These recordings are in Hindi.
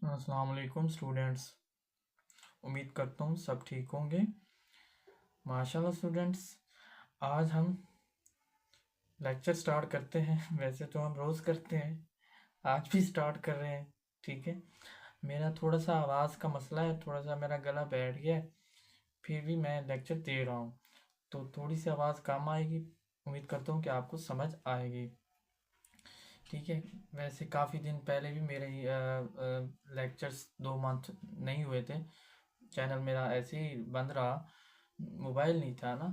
अस्सलाम वालेकुम स्टूडेंट्स। उम्मीद करता हूँ सब ठीक होंगे। माशाल्लाह स्टूडेंट्स, आज हम लेक्चर स्टार्ट करते हैं। वैसे तो हम रोज़ करते हैं, आज भी स्टार्ट कर रहे हैं। ठीक है, मेरा थोड़ा सा आवाज़ का मसला है, थोड़ा सा मेरा गला बैठ गया है, फिर भी मैं लेक्चर दे रहा हूँ, तो थोड़ी सी आवाज़ कम आएगी। उम्मीद करता हूँ कि आपको समझ आएगी। ठीक है, वैसे काफ़ी दिन पहले भी मेरे लेक्चर्स 2 मंथ नहीं हुए थे। चैनल मेरा ऐसे ही बंद रहा, मोबाइल नहीं था ना,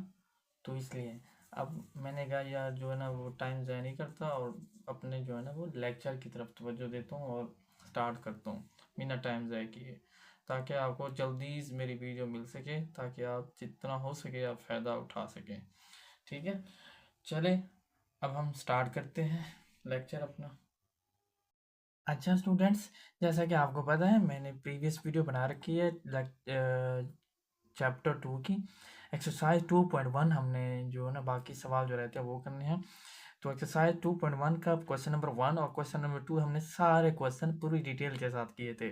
तो इसलिए अब मैंने कहा यार जो है ना वो टाइम ज़ाया नहीं करता और अपने जो है ना वो लेक्चर की तरफ तवज्जो देता हूँ और स्टार्ट करता हूँ बिना टाइम ज़ाया किए, ताकि आपको जल्दी मेरी वीडियो मिल सके, ताकि आप जितना हो सके आप फ़ायदा उठा सकें। ठीक है, चले अब हम स्टार्ट करते हैं लेक्चर अपना। अच्छा स्टूडेंट्स, जैसा कि आपको पता है मैंने प्रीवियस वीडियो बना रखी है चैप्टर 2 की एक्सरसाइज 2.1। हमने जो है ना बाकी सवाल जो रहते हैं वो करने हैं। तो एक्सरसाइज 2.1 का क्वेश्चन नंबर 1 और क्वेश्चन नंबर 2 हमने सारे क्वेश्चन पूरी डिटेल के साथ किए थे।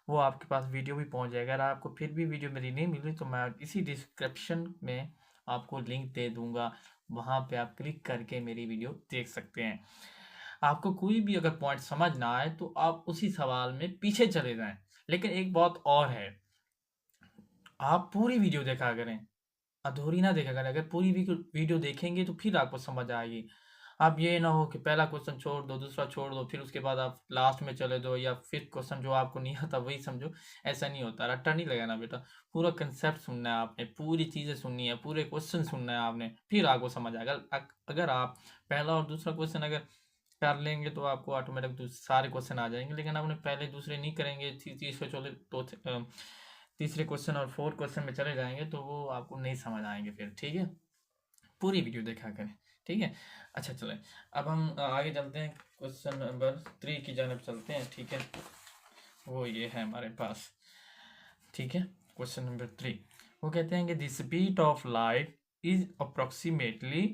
वो आपके पास वीडियो भी पहुंच जाएगा। अगर आपको फिर भी वीडियो मेरी नहीं मिली तो मैं इसी डिस्क्रिप्शन में आपको लिंक दे दूंगा, वहाँ पे आप क्लिक करके मेरी वीडियो देख सकते हैं। आपको कोई भी अगर पॉइंट समझ ना आए तो आप उसी सवाल में पीछे चले जाएं। लेकिन एक बात और है, आप पूरी वीडियो देखा करें, अधूरी ना देखा करें। अगर पूरी वीडियो देखेंगे तो फिर आपको समझ आएगी। आप ये ना हो कि पहला क्वेश्चन छोड़ दो, दूसरा छोड़ दो, फिर उसके बाद आप लास्ट में चले दो, या फिर क्वेश्चन जो आपको नहीं आता वही समझो। ऐसा नहीं होता, रट्टा नहीं लगाना बेटा। पूरा कंसेप्ट सुनना है आपने, पूरी चीज़ें सुननी है, पूरे क्वेश्चन सुनना है आपने, फिर आपको समझ आएगा। अगर आप पहला और दूसरा क्वेश्चन अगर कर लेंगे तो आपको ऑटोमेटिक सारे क्वेश्चन आ जाएंगे। लेकिन आपने पहले दूसरे नहीं करेंगे, तीसरे चौथे तो तीसरे क्वेश्चन और फोर्थ क्वेश्चन में चले जाएंगे तो वो आपको नहीं समझ आएंगे फिर। ठीक है, पूरी वीडियो देखा करें। ठीक है, अच्छा चलें अब हम आगे चलते हैं, क्वेश्चन नंबर 3 की जानब चलते हैं। ठीक है, वो ये है हमारे पास। ठीक है, क्वेश्चन नंबर 3 वो कहते हैं कि the speed of light is approximately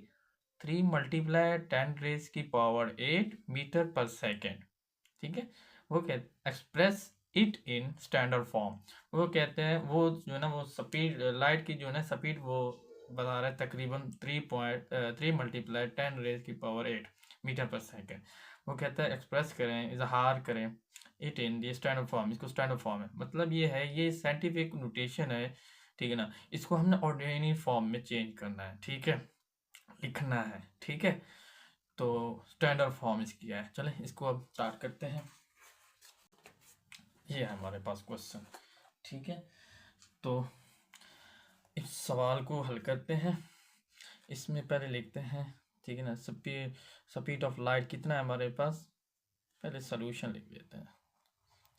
3 multiply 10 raise की पावर 8 मीटर पर सेकेंड। ठीक है, वो कहते express it in standard form. वो कहते हैं वो जो है ना वो स्पीड लाइट की जो है ना स्पीड वो बता रहा है तकरीबन 3 मल्टीप्लाई 10 रेज की पावर 8 मीटर पर सेकेंड। वो कहता है एक्सप्रेस करें, इजहार करें it in the standard form. इसको स्टैंडर्ड फॉर्म है, मतलब ये है, ये साइंटिफिक नोटेशन है। ठीक है ना, इसको हमने ऑर्डिनरी फॉर्म में चेंज करना है। ठीक है, लिखना है। ठीक है, तो स्टैंडर्ड फॉर्म इसकी है। चलें इसको अब स्टार्ट करते हैं। ये है हमारे पास क्वेश्चन। ठीक है, तो इस सवाल को हल करते हैं। इसमें पहले लिखते हैं, ठीक है ना, स्पीड ऑफ लाइट कितना है हमारे पास। पहले सोल्यूशन लिख लेते हैं,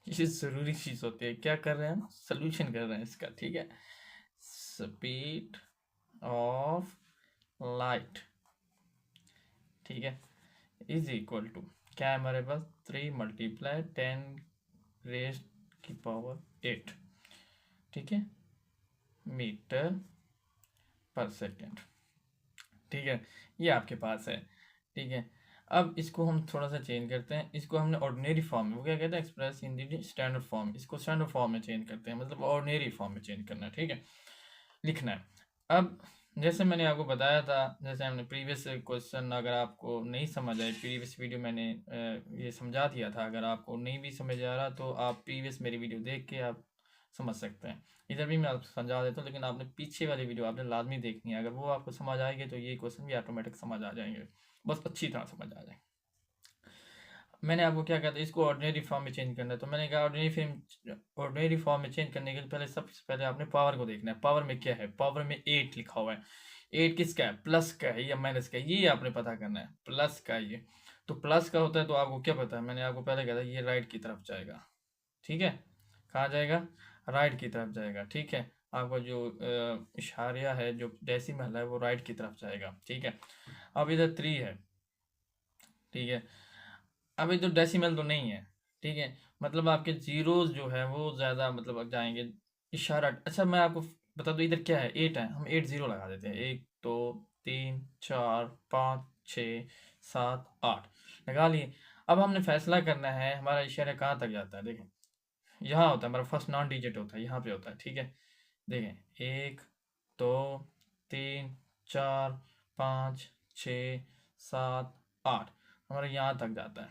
ये ज़रूरी चीज़ होती है। क्या कर रहे हैं हम, सोल्यूशन कर रहे हैं इसका। ठीक है, स्पीड ऑफ लाइट, ठीक है, इज इक्वल टू क्या है हमारे पास, 3 मल्टीप्लाई 10 रेज की पावर 8। ठीक है, मीटर पर सेकेंड। ठीक है, ये आपके पास है। ठीक है, अब इसको हम थोड़ा सा चेंज करते हैं। इसको हमने ऑर्डिनरी फॉर्म में, वो क्या कहते हैं, express in the standard form, इसको स्टैंडर्ड फॉर्म में चेंज करते हैं, मतलब ऑर्डिनरी फॉर्म में चेंज करना है। ठीक है, लिखना है। अब जैसे मैंने आपको बताया था, जैसे हमने प्रीवियस क्वेश्चन, अगर आपको नहीं समझ आए, प्रीवियस वीडियो मैंने ये समझा दिया था। अगर आपको नहीं भी समझ आ रहा तो आप प्रीवियस मेरी वीडियो देख के आप समझ सकते हैं। इधर भी मैं आपको समझा देता हूँ, लेकिन आपने पीछे वाली वीडियो आपने लाजमी देखनी है। अगर वो आपको समझ आएगी तो ये क्वेश्चन भी ऑटोमेटिक समझ आ जाएंगे, बस अच्छी तरह समझ आ जाए। मैंने आपको क्या कहता है, इसको ऑर्डिनरी फॉर्म में चेंज करना है। तो मैंने कहा ऑर्डिनरी फॉर्म में चेंज करने के लिए पहले सबसे पहले आपने पावर को देखना है। पावर में क्या है, पावर में 8 लिखा हुआ है। 8 किसका है, प्लस का है या माइनस का है, ये आपने पता करना है। प्लस का ये, तो प्लस का होता है तो आपको क्या पता है, मैंने आपको पहले कहा था ये राइट की तरफ जाएगा। ठीक है, कहाँ जाएगा, राइट की तरफ जाएगा। ठीक है, आपका जो इशारिया है, जो डेसिमल है, वो राइट की तरफ जाएगा। ठीक है, अब इधर 3 है। ठीक है, अब इधर डेसिमल तो नहीं है। ठीक है, मतलब आपके जीरोस जो है वो ज़्यादा मतलब जाएंगे इशारा। अच्छा मैं आपको बता दूं, इधर क्या है, 8 है, हम 8 0 लगा देते हैं। 1 2 3 4 5 6 7 8 लगा लिए। अब हमने फैसला करना है हमारा इशारा कहाँ तक जाता है। देखें, यहाँ होता है, हमारा फर्स्ट नॉन डिजिट होता है, यहाँ पे होता है, ठीक है। देखें 1 2 3 4 5 6 7 8 हमारा यहाँ तक जाता है,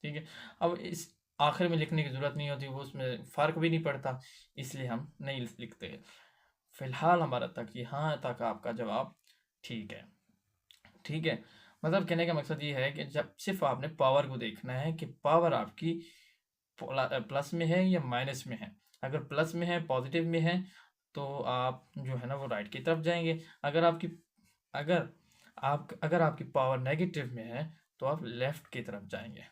ठीक है। अब इस आखिर में लिखने की ज़रूरत नहीं होती, वो उसमें फ़र्क भी नहीं पड़ता, इसलिए हम नहीं लिखते। फिलहाल हमारा तक यहाँ तक आपका जवाब ठीक है, ठीक है। मतलब कहने का मकसद ये है कि जब सिर्फ आपने पावर को देखना है कि पावर आपकी प्लस में है या माइनस में है। अगर प्लस में है, पॉजिटिव में है, तो आप जो है ना वो राइट की तरफ जाएंगे। अगर अगर आपकी पावर नेगेटिव में है तो आप लेफ्ट की तरफ जाएंगे।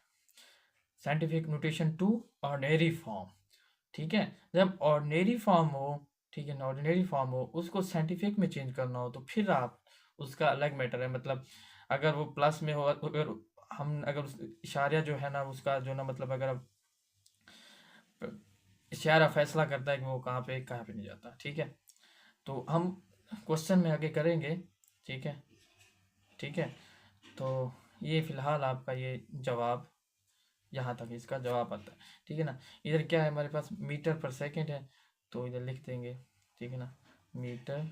Scientific notation to ordinary form, ठीक है। जब ऑर्डिनरी फॉर्म हो, ठीक है ना, ऑर्डिनरी फॉर्म हो, उसको साइंटिफिक में चेंज करना हो तो फिर आप उसका अलग मैटर है। मतलब अगर वो प्लस में हो, अगर उस इशारा जो है ना उसका जो ना मतलब अगर इशारा फैसला करता है कि वो कहाँ पे नहीं जाता, ठीक है। तो हम क्वेश्चन में आगे करेंगे, ठीक है, ठीक है। तो ये फिलहाल आपका ये जवाब, यहाँ तक इसका जवाब आता है, ठीक है ना। इधर क्या है हमारे पास, मीटर पर सेकंड है, तो इधर लिख देंगे, ठीक है ना, मीटर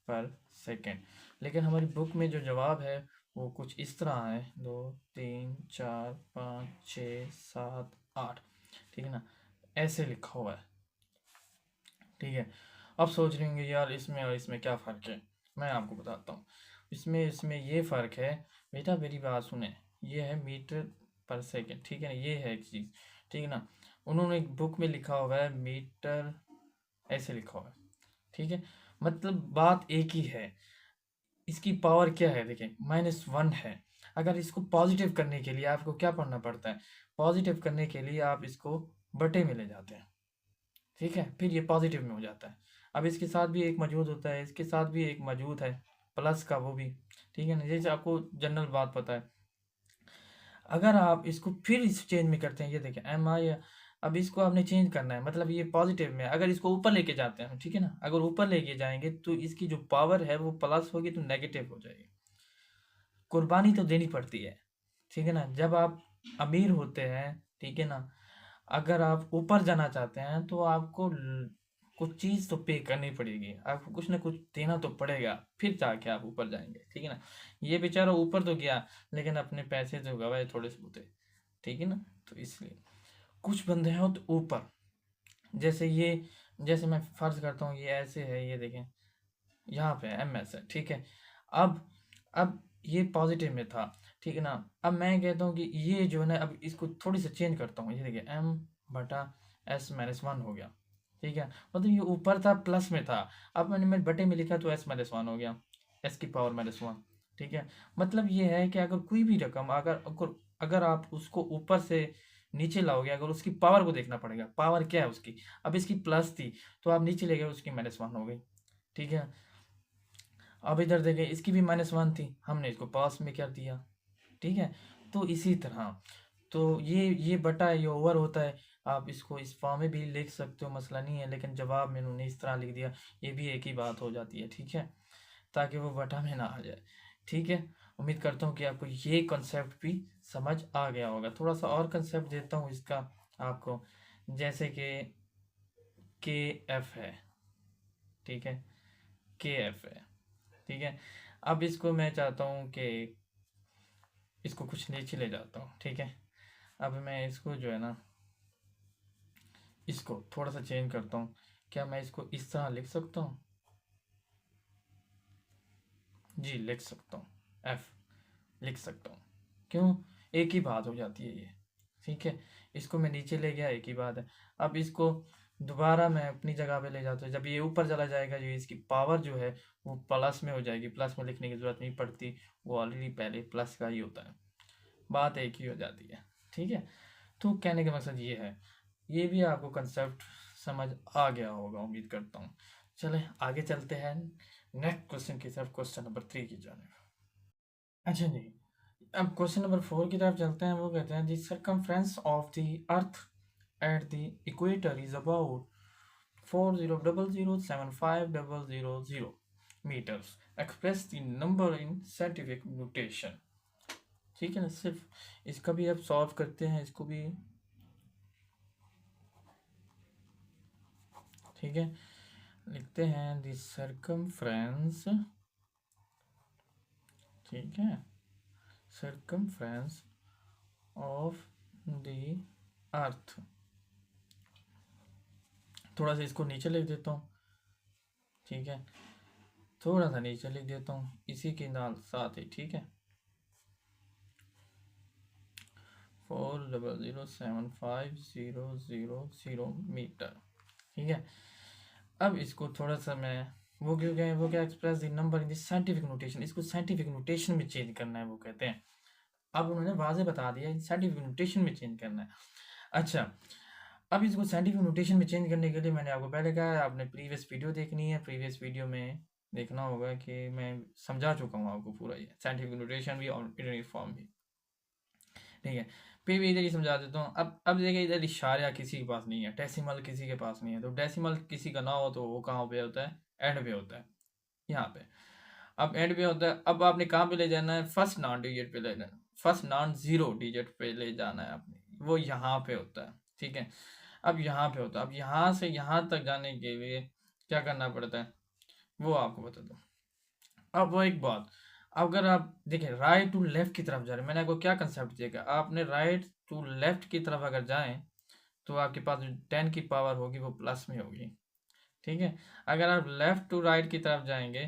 पर सेकंड। लेकिन हमारी बुक में जो जवाब है वो कुछ इस तरह है, 2 3 4 5 6 7 8, ठीक है ना, ऐसे लिखा हुआ है, ठीक है। अब सोच रहे होंगे यार इसमें और इसमें क्या फ़र्क है। मैं आपको बताता हूँ, इसमें ये फ़र्क है। बेटा मेरी बात सुने, ये है मीटर पर सेकंड, ठीक है ना, ये है एक चीज़, ठीक है ना। उन्होंने एक बुक में लिखा हुआ है मीटर, ऐसे लिखा हुआ है, ठीक है। मतलब बात एक ही है। इसकी पावर क्या है, देखें -1 है। अगर इसको पॉजिटिव करने के लिए आपको क्या पढ़ना पड़ता है, पॉजिटिव करने के लिए आप इसको बटे में ले जाते हैं, ठीक है, फिर ये पॉजिटिव में हो जाता है। अब इसके साथ भी एक मौजूद होता है, इसके साथ भी एक मौजूद है प्लस का, वो भी, ठीक है ना, जैसे आपको जनरल बात पता है। अगर आप इसको फिर इस चेंज में करते हैं, ये देखें एम आई, अब इसको आपने चेंज करना है, मतलब ये पॉजिटिव में, अगर इसको ऊपर लेके जाते हैं, ठीक है ना, अगर ऊपर लेके जाएंगे तो इसकी जो पावर है वो प्लस होगी तो नेगेटिव हो जाएगी। कुर्बानी तो देनी पड़ती है, ठीक है ना, जब आप अमीर होते हैं, ठीक है ना, अगर आप ऊपर जाना चाहते हैं तो आपको कुछ चीज़ तो पे करनी पड़ेगी, आपको कुछ ना कुछ देना तो पड़ेगा, फिर जाके आप ऊपर जाएंगे, ठीक है ना। ये बेचारा ऊपर तो गया लेकिन अपने पैसे तो गवाए थोड़े से होते, ठीक है ना। तो इसलिए कुछ बंदे हैं तो ऊपर, जैसे ये, जैसे मैं फर्ज करता हूँ ये ऐसे है, ये देखें यहाँ पे एम एस है, ठीक है। अब अब ये पॉजिटिव में था, ठीक है ना। अब मैं कहता हूँ कि ये जो है ना, अब इसको थोड़ी सी चेंज करता हूँ, ये देखिए एम बटा S-1 हो गया, ठीक है। मतलब ये ऊपर था प्लस में था, अब मैंने मेरे बटे में लिखा तो S-1 हो गया, S की पावर -1, ठीक है। मतलब ये है कि अगर कोई भी रकम, अगर आप उसको ऊपर से नीचे लाओगे, अगर उसकी पावर को देखना पड़ेगा, पावर क्या है उसकी। अब इसकी प्लस थी तो आप नीचे ले गए, उसकी -1 हो गई, ठीक है। अब इधर देखें इसकी भी -1 थी, हमने इसको पास में कर दिया, ठीक है। तो इसी तरह, तो ये बटा ये ओवर होता है। आप इसको इस फॉर्म में भी लिख सकते हो, मसला नहीं है, लेकिन जवाब में उन्होंने इस तरह लिख दिया, ये भी एक ही बात हो जाती है, ठीक है, ताकि वो बटा में ना आ जाए, ठीक है। उम्मीद करता हूँ कि आपको ये कॉन्सेप्ट भी समझ आ गया होगा। थोड़ा सा और कॉन्सेप्ट देता हूँ इसका आपको, जैसे कि KF है, ठीक है, KF है, ठीक है। अब इसको मैं चाहता हूँ कि इसको कुछ नीचे ले जाता हूँ, ठीक है। अब मैं इसको जो है ना, इसको थोड़ा सा चेंज करता हूँ। क्या मैं इसको इस तरह लिख सकता हूँ? जी लिख सकता हूँ, एफ लिख सकता हूँ। क्यों? एक ही बात हो जाती है ये, ठीक है। इसको मैं नीचे ले गया, एक ही बात है। अब इसको दोबारा मैं अपनी जगह पे ले जाता हूँ, जब ये ऊपर चला जाएगा जो इसकी पावर जो है वो प्लस में हो जाएगी, प्लस में लिखने की ज़रूरत नहीं पड़ती, वो ऑलरेडी पहले प्लस का ही होता है, बात एक ही हो जाती है, ठीक है। तो कहने का मकसद ये है, ये भी आपको कंसेप्ट समझ आ गया होगा उम्मीद करता हूँ। चले आगे चलते हैं नेक्स्ट क्वेश्चन की तरफ, क्वेश्चन नंबर 3 की जाने। अच्छा जी, अब क्वेश्चन नंबर 4 की तरफ चलते हैं। वो कहते हैं the circumference of the earth at the equator is about 40,075,000 meters. Express the number in scientific notation. ठीक है ना, सिर्फ इसका भी अब सॉल्व करते हैं, इसको भी ठीक है, लिखते हैं द सर्कमफ्रेंस, ठीक है, सर्कमफ्रेंस ऑफ द अर्थ। थोड़ा सा इसको नीचे लिख देता हूँ, ठीक है, थोड़ा सा नीचे लिख देता हूँ इसी के साथ ही, ठीक है, 4007500 मीटर, ठीक है। अब इसको थोड़ा सा मैं वो क्या express the number in the scientific notation, इसको साइंटिफिक नोटेशन में चेंज करना है, वो कहते हैं। अब उन्होंने वाजे बता दिया साइंटिफिक नोटेशन में चेंज करना है। अच्छा, अब इसको साइंटिफिक नोटेशन में चेंज करने के लिए मैंने आपको पहले कहा है, आपने प्रीवियस वीडियो देखनी है, प्रीवियस वीडियो में देखना होगा कि मैं समझा चुका हूँ आपको पूरा ये साइंटिफिक नोटेशन भी और ऑर्डिनरी फॉर्म भी, ठीक है। फिर भी इधर ही समझा देता हूँ। अब देखिए, इधर इशारा किसी के पास नहीं है, डेसिमल किसी के पास नहीं है, तो डेसिमल किसी का ना हो तो वो कहाँ पे होता है, एंड पे होता है, यहाँ पे। अब एंड पे होता है, अब आपने कहाँ पे ले जाना है, फर्स्ट नॉन डिजिट पे ले जाना है, फर्स्ट नॉन जीरो डिजिट पे ले जाना है आपने, वो यहाँ पे होता है, ठीक है। अब यहाँ पे होता है, अब यहाँ से यहाँ तक जाने के लिए क्या करना पड़ता है वो आपको बता दो। अब वो एक बात, अगर आप देखें राइट टू लेफ्ट की तरफ जा रहे हैं, मैंने आपको क्या कंसेप्ट दिया, आपने राइट टू लेफ्ट की तरफ अगर जाएं तो आपके पास जो 10 की पावर होगी वो प्लस में होगी, ठीक है। अगर आप लेफ्ट टू राइट की तरफ जाएंगे,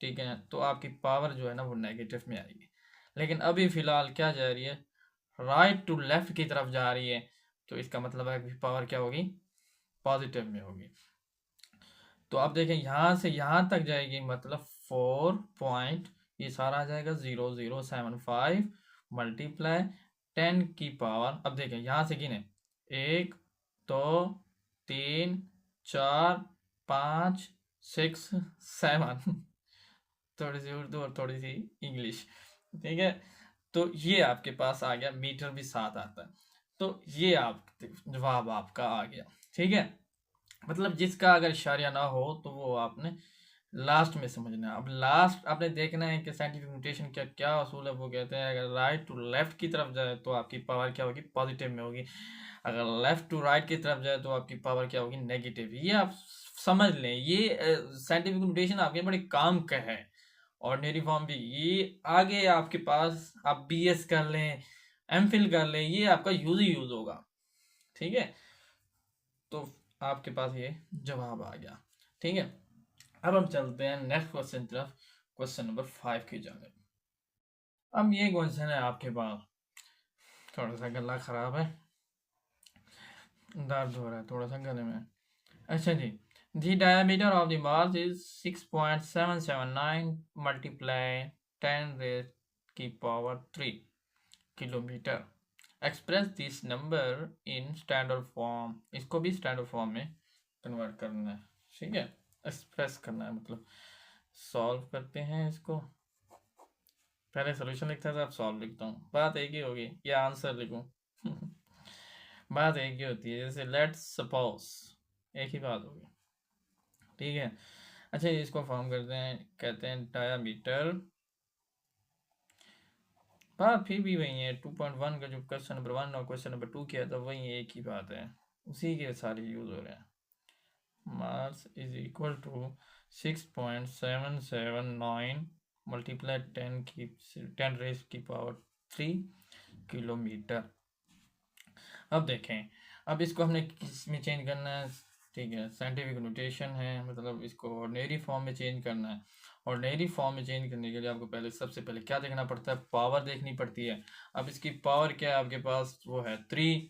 ठीक है, तो आपकी पावर जो है ना वो नेगेटिव में आएगी। लेकिन अभी फिलहाल क्या जा रही है, राइट टू लेफ्ट की तरफ जा रही है, तो इसका मतलब है कि पावर क्या होगी, पॉजिटिव में होगी। तो आप देखें यहाँ से यहाँ तक जाएगी, मतलब 4 पॉइंट, ये सारा आ जाएगा 0075 मल्टीप्लाई 10 की पावर। अब देखें यहाँ से गिने, 1 2 3 4 5 6 7 थोड़ी सी उर्दू और थोड़ी सी इंग्लिश, ठीक है। तो ये आपके पास आ गया, मीटर भी साथ आता है, तो ये आप जवाब आपका आ गया, ठीक है। मतलब जिसका अगर इशारा ना हो तो वो आपने लास्ट में समझना है। अब लास्ट आपने देखना है कि साइंटिफिक नोटेशन क्या क्या असूल है, वो कहते हैं अगर राइट टू लेफ्ट की तरफ जाए तो आपकी पावर क्या होगी, पॉजिटिव में होगी, अगर लेफ्ट टू राइट की तरफ जाए तो आपकी पावर क्या होगी, नेगेटिव। ये आप समझ लें, ये साइंटिफिक नोटेशन आपके बड़े काम का है। ऑर्डिनरी फॉर्म भी ये आगे आपके पास, आप बीएस कर लें, एमफिल कर लें, ये आपका यूज ही यूज होगा, ठीक है। तो आपके पास ये जवाब आ गया, ठीक है। अब हम चलते हैं नेक्स्ट क्वेश्चन तरफ, क्वेश्चन नंबर 5 की जाने। अब ये क्वेश्चन है आपके पास, थोड़ा सा गला खराब है, दर्द हो रहा है थोड़ा सा गले में। अच्छा जी, the diameter of the Mars is 6.779 multiply 10 raised की power 3 kilometre. Express this number in standard form, इसको भी स्टैंडर्ड फॉर्म में कन्वर्ट करना है, ठीक है, एक्सप्रेस करना है, मतलब सॉल्व करते हैं इसको। पहले सोल्यूशन लिखता था, अब सॉल्व लिखता हूँ, बात एक ही होगी, या आंसर लिखूँ बात एक ही होती है, जैसे लेट्स सपोज, एक ही बात होगी, ठीक है। अच्छा, इसको फॉर्म करते हैं, कहते हैं डायामीटर, बात फिर भी वही है, 2.1 का जो क्वेश्चन नंबर 1 और क्वेश्चन नंबर 2 किया था वही एक ही बात है, उसी के सारे यूज हो रहे हैं। Mass is equal to 6.779 multiply 10 raise की पावर 3 किलोमीटर। अब देखें, अब इसको हमने किस में चेंज करना है, ठीक है, साइंटिफिक नोटेशन है, मतलब इसको ऑर्डिनरी फॉर्म में चेंज करना है। ऑर्डिनरी फॉर्म में चेंज करने के लिए आपको पहले सबसे पहले क्या देखना पड़ता है, पावर देखनी पड़ती है। अब इसकी पावर क्या है आपके पास, वो है 3,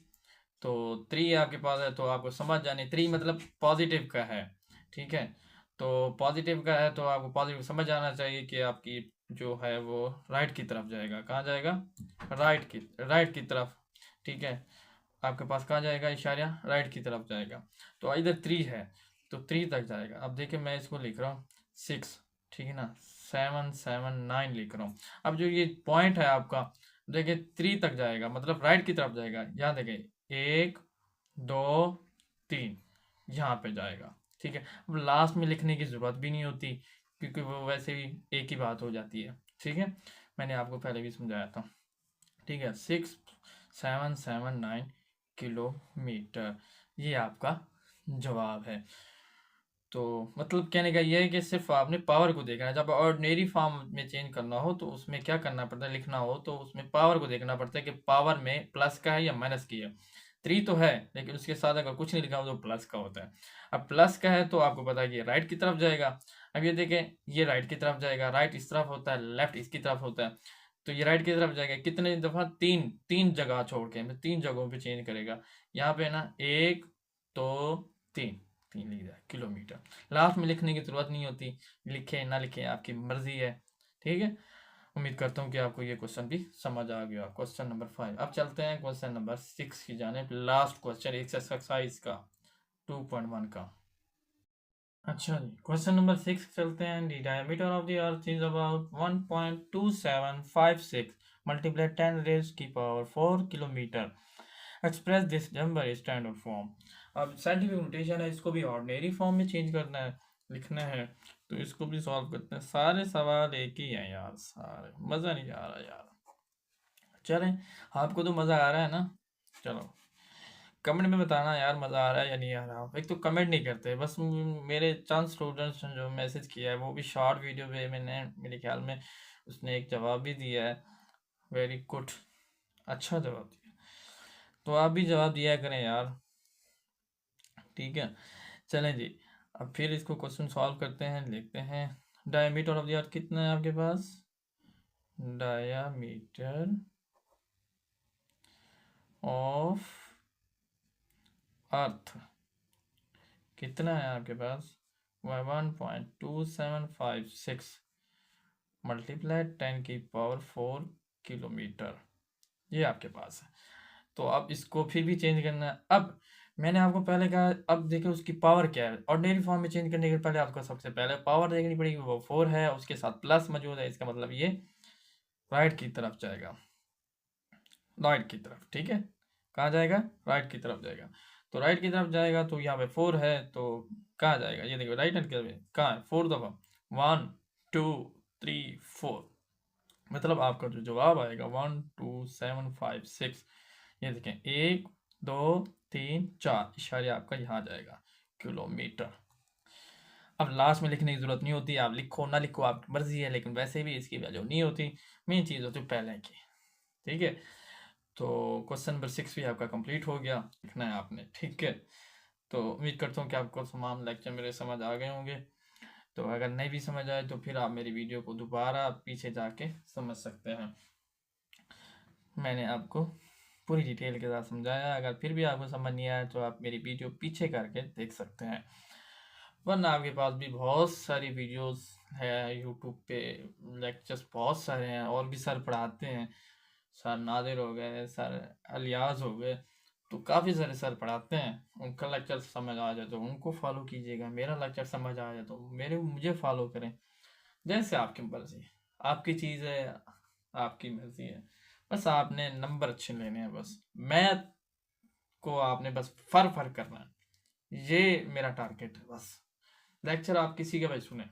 तो 3 आपके पास है, तो आपको समझ जानी 3 मतलब पॉजिटिव का है, ठीक है। तो पॉजिटिव का है तो आपको पॉजिटिव समझ आना चाहिए कि आपकी जो है वो राइट की तरफ जाएगा, कहाँ जाएगा, राइट की तरफ, ठीक है। आपके पास कहाँ जाएगा इशारा, राइट की तरफ जाएगा, तो इधर 3 है तो 3 तक जाएगा। अब देखिए मैं इसको लिख रहा हूँ 6, ठीक है ना, 779 लिख रहा हूँ। अब जो ये पॉइंट है आपका, देखिए 3 तक जाएगा, मतलब राइट की तरफ जाएगा, यहाँ देखिए 1 2 3 यहाँ पे जाएगा, ठीक है। अब लास्ट में लिखने की ज़रूरत भी नहीं होती क्योंकि वो वैसे भी एक ही बात हो जाती है, ठीक है, मैंने आपको पहले भी समझाया था, ठीक है। 6779 किलोमीटर, ये आपका जवाब है। तो मतलब कहने का ये है कि सिर्फ आपने पावर को देखना है। जब ऑर्डिनरी फॉर्म में चेंज करना हो तो उसमें क्या करना पड़ता है, लिखना हो तो उसमें पावर को देखना पड़ता है कि पावर में प्लस का है या माइनस की है। 3 तो है लेकिन उसके साथ अगर कुछ नहीं लिखा हो तो प्लस का होता है। अब प्लस का है तो आपको पता है कि ये राइट की तरफ जाएगा। अब ये देखें, ये राइट की तरफ जाएगा, राइट इस तरफ होता है, लेफ्ट इसकी तरफ होता है। तो ये राइट की तरफ जाएगा कितने दफ़ा, तीन, तीन जगह छोड़ के, मैं 3 जगहों पे चेंज करेगा। यहाँ पे ना 1 2 3, 3 लिख दिया किलोमीटर। लास्ट में लिखने की ज़रूरत नहीं होती, लिखे ना लिखे आपकी मर्जी है। ठीक है, उम्मीद करता हूँ कि आपको ये क्वेश्चन भी समझ आ गया। Question number 5। अब चलते हैं क्वेश्चन नंबर 6 की जाने, लास्ट क्वेश्चन एक्सरसाइज का 2.1 का। अच्छा जी, क्वेश्चन नंबर 6 चलते हैं। The diameter of the earth is about 1.2756 multiply 10 raise की power 4 kilometre. Express this number is standard form. अब साइंटिफिक नोटेशन है, इसको भी ऑर्डिनरी फॉर्म में चेंज करना है, लिखना है। तो इसको भी सॉल्व करते हैं। सारे सवाल एक ही हैं यार, सारे मज़ा नहीं आ रहा यार। चलें, आपको तो मज़ा आ रहा है ना। चलो कमेंट में बताना यार मज़ा आ रहा है या नहीं आ रहा। एक तो कमेंट नहीं करते, बस मेरे चंद स्टूडेंट्स ने जो मैसेज किया है वो भी शॉर्ट वीडियो पे, मैंने मेरे ख्याल में उसने एक जवाब भी दिया है। वेरी गुड, अच्छा जवाब दिया। तो आप भी जवाब दिया करें यार, ठीक है। चलें जी, अब फिर इसको क्वेश्चन सॉल्व करते हैं, लिखते हैं। डायमीटर ऑफ द अर्थ कितना है आपके पास, डायमीटर ऑफ अर्थ कितना है आपके पास, 1.2756 मल्टीप्लाई 10 की पावर 4 किलोमीटर, ये आपके पास है। तो अब इसको फिर भी चेंज करना है। अब मैंने आपको पहले कहा, अब देखो उसकी पावर क्या है। ऑर्डिनरी फॉर्म में चेंज करने के पहले आपको सबसे पहले पावर देखनी पड़ेगी, वो 4 है, उसके साथ प्लस मौजूद है, इसका मतलब ये राइट की तरफ जाएगा, राइट की तरफ। ठीक है, कहाँ जाएगा, राइट की तरफ जाएगा। तो राइट की तरफ जाएगा तो यहाँ पे 4 है, तो कहाँ जाएगा, ये देखो राइट हैंड की तरफ कहाँ है, 4 दफ़ा, 1 2 3 4। मतलब आपका जो जवाब आएगा 12756। ये देखें 1 2 3 4 इशारे आपका यहाँ जाएगा किलोमीटर। अब लास्ट में लिखने की ज़रूरत नहीं होती, आप लिखो ना लिखो आपकी मर्जी है, लेकिन वैसे भी इसकी वैल्यू नहीं होती, मेन चीज़ होती है पहले की। ठीक है, तो क्वेश्चन नंबर 6 भी आपका कंप्लीट हो गया, लिखना है आपने। ठीक है, तो उम्मीद करता हूँ कि आपको तमाम लेक्चर मेरे समझ आ गए होंगे। तो अगर नहीं भी समझ आए तो फिर आप मेरी वीडियो को दोबारा पीछे जाके समझ सकते हैं। मैंने आपको पूरी डिटेल के साथ समझाया। अगर फिर भी आपको समझ नहीं आया तो आप मेरी वीडियो पीछे करके देख सकते हैं, वरना आपके पास भी बहुत सारी वीडियोस है यूट्यूब पे, लेक्चर्स बहुत सारे हैं, और भी सर पढ़ाते हैं। सर नादिर हो गए, सर अलियाज हो गए, तो काफ़ी सारे सर पढ़ाते हैं। उनका लेक्चर समझ आ जाए तो उनको फॉलो कीजिएगा, मेरा लेक्चर समझ आ जाए तो मुझे फॉलो करें, जैसे आपकी मर्जी। आपकी चीज़ है, आपकी मर्जी है, बस आपने नंबर अच्छे लेने हैं। बस मैथ को आपने बस फर करना है, ये मेरा टारगेट है। बस लेक्चर आप किसी का भी सुने,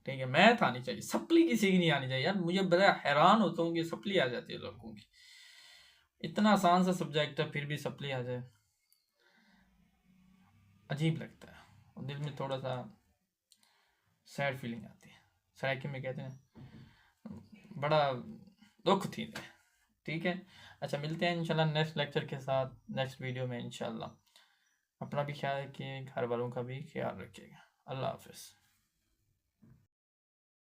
ठीक है, मैथ आनी चाहिए, सप्ली किसी की नहीं आनी चाहिए यार। मुझे बड़ा हैरान होता हूँ कि सप्ली आ जाती है लोगों की, इतना आसान सा सब्जेक्ट है फिर भी सप्ली आ जाए, अजीब लगता है, और दिल में थोड़ा सा सैड फीलिंग आती है, सराइकी में कहते हैं, बड़ा दुख थी है। ठीक है, अच्छा मिलते हैं इंशाल्लाह नेक्स्ट लेक्चर के साथ, नेक्स्ट वीडियो में इंशाल्लाह। अपना भी ख्याल रखिए, घर वालों का भी ख्याल रखिएगा। अल्लाह हाफिज़।